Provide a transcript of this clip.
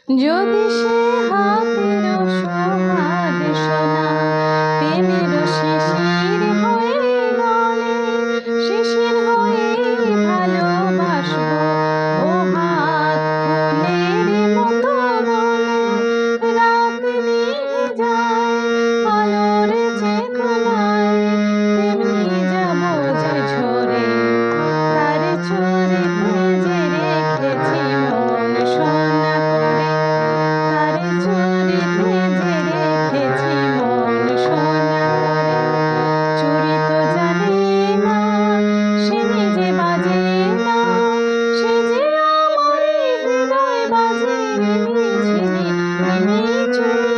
যদি সে হাতের সোহাগ সোনা প্রেমের শিশির হয়ে গলে, শিশির হয়ে ভালোবাসবো ও হাত ফুলের মতো গলে। রাত নিভে যায় আলোর চেতনায়, তেমনি যাবো যে ঝরে তার চরিতে যে রেখেছি মন সোনা করে, তার চরিতে যে রেখেছি মন সোনা করে। চুরি তো জানে না, সে নিজে বাজে না, সে যে আমারই হৃদয় বাজে রিনি ঝিনি রিনি চুরি।